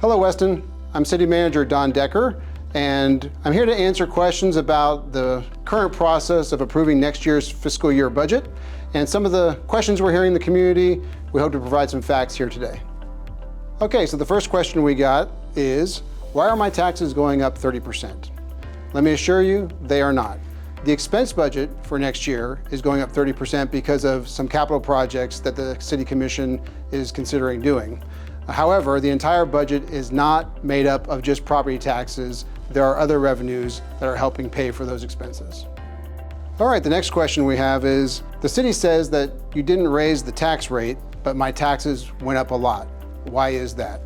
Hello, Weston. I'm City Manager Don Decker, and I'm here to answer questions about the current process of approving next year's fiscal year budget and some of the questions we're hearing in the community. We hope to provide some facts here today. Okay, so the first question we got is, why are my taxes going up 30%? Let me assure you, they are not. The expense budget for next year is going up 30% because of some capital projects that the City Commission is considering doing. However, the entire budget is not made up of just property taxes. There are other revenues that are helping pay for those expenses. All right, the next question we have is, the city says that you didn't raise the tax rate, but my taxes went up a lot. Why is that?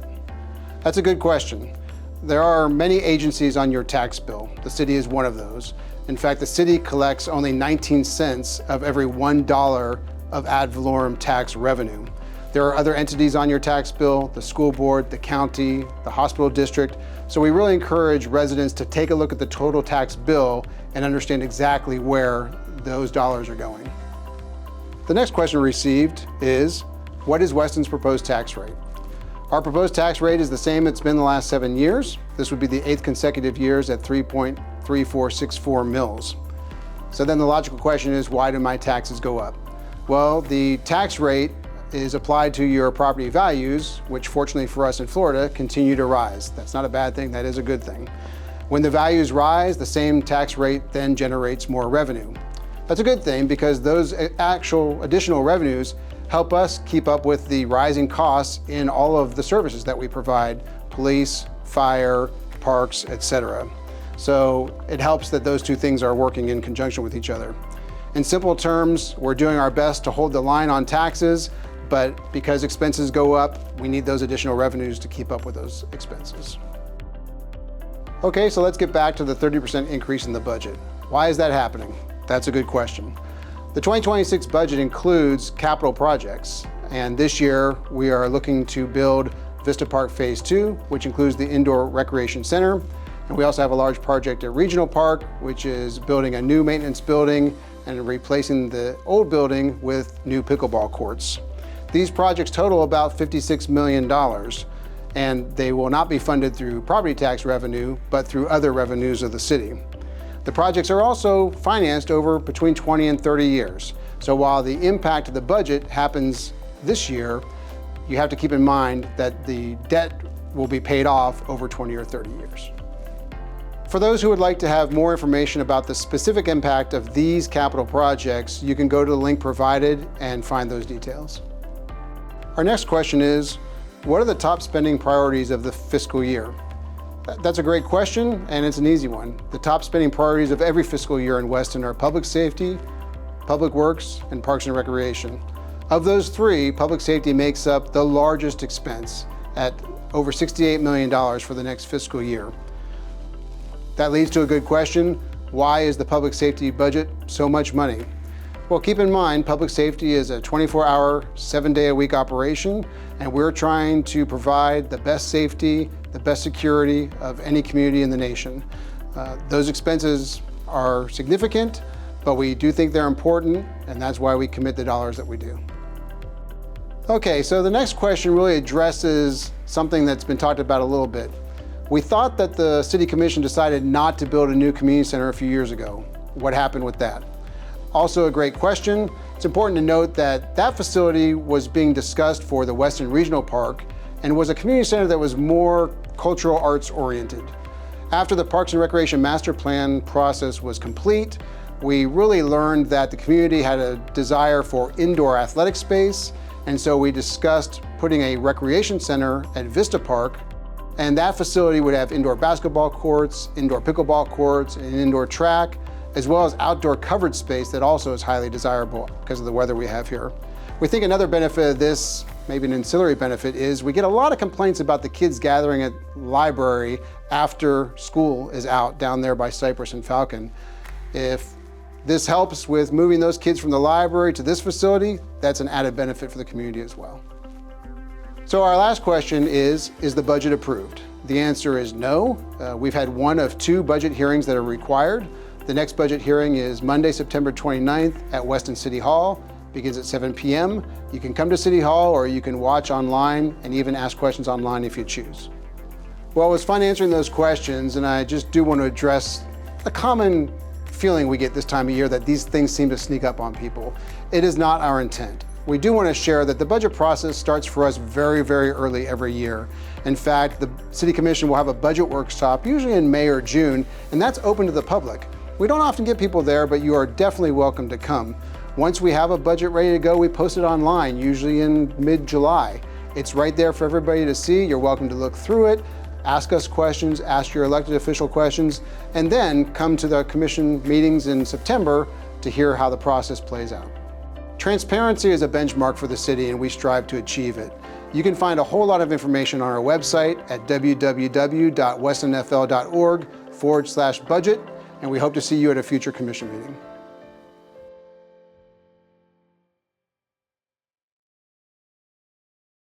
That's a good question. There are many agencies on your tax bill. The city is one of those. In fact, the city collects only 19 cents of every $1 of ad valorem tax revenue. There are other entities on your tax bill, the school board, the county, the hospital district. So we really encourage residents to take a look at the total tax bill and understand exactly where those dollars are going. The next question we received is, what is Weston's proposed tax rate? Our proposed tax rate is the same it's been the last 7 years. This would be the 8th consecutive years at 3.3464 mils. So then the logical question is, why do my taxes go up? Well, the tax rate is applied to your property values, which fortunately for us in Florida, continue to rise. That's not a bad thing, that is a good thing. When the values rise, the same tax rate then generates more revenue. That's a good thing because those actual additional revenues help us keep up with the rising costs in all of the services that we provide, police, fire, parks, etc. So it helps that those two things are working in conjunction with each other. In simple terms, we're doing our best to hold the line on taxes, but because expenses go up, we need those additional revenues to keep up with those expenses. Okay, so let's get back to the 30% increase in the budget. Why is that happening? That's a good question. The 2026 budget includes capital projects, and this year we are looking to build Vista Park Phase 2, which includes the indoor recreation center. And we also have a large project at Regional Park, which is building a new maintenance building and replacing the old building with new pickleball courts. These projects total about $56 million, and they will not be funded through property tax revenue, but through other revenues of the city. The projects are also financed over between 20 and 30 years. So while the impact of the budget happens this year, you have to keep in mind that the debt will be paid off over 20 or 30 years. For those who would like to have more information about the specific impact of these capital projects, you can go to the link provided and find those details. Our next question is, what are the top spending priorities of the fiscal year? That's a great question, and it's an easy one. The top spending priorities of every fiscal year in Weston are public safety, public works, and parks and recreation. Of those three, public safety makes up the largest expense at over $68 million for the next fiscal year. That leads to a good question. Why is the public safety budget so much money? Well, keep in mind, public safety is a 24-hour, 7-day-a-week operation, and we're trying to provide the best safety, the best security of any community in the nation. Those expenses are significant, but we do think they're important, and that's why we commit the dollars that we do. Okay, so the next question really addresses something that's been talked about a little bit. We thought that the City Commission decided not to build a new community center a few years ago. What happened with that? Also a great question. It's important to note that that facility was being discussed for the Weston Regional Park and was a community center that was more cultural arts oriented. After the Parks and Recreation Master Plan process was complete, we really learned that the community had a desire for indoor athletic space, and so we discussed putting a recreation center at Vista Park, and that facility would have indoor basketball courts, indoor pickleball courts, and an indoor track, as well as outdoor covered space that also is highly desirable because of the weather we have here. We think another benefit of this, maybe an ancillary benefit, is we get a lot of complaints about the kids gathering at the library after school is out down there by Cypress and Falcon. If this helps with moving those kids from the library to this facility, that's an added benefit for the community as well. So our last question is the budget approved? The answer is no. We've had one of 2 budget hearings that are required. The next budget hearing is Monday, September 29th at Weston City Hall. Begins at 7 p.m. You can come to City Hall or you can watch online and even ask questions online if you choose. Well, it was fun answering those questions, and I just do want to address a common feeling we get this time of year that these things seem to sneak up on people. It is not our intent. We do want to share that the budget process starts for us very, very early every year. In fact, the City Commission will have a budget workshop usually in May or June, and that's open to the public. We don't often get people there, but you are definitely welcome to come. Once we have a budget ready to go, we post it online, usually in mid-July. It's right there for everybody to see. You're welcome to look through it, ask us questions, ask your elected official questions, and then come to the commission meetings in September to hear how the process plays out. Transparency is a benchmark for the city, and we strive to achieve it. You can find a whole lot of information on our website at www.westonfl.org/budget, and we hope to see you at a future commission meeting.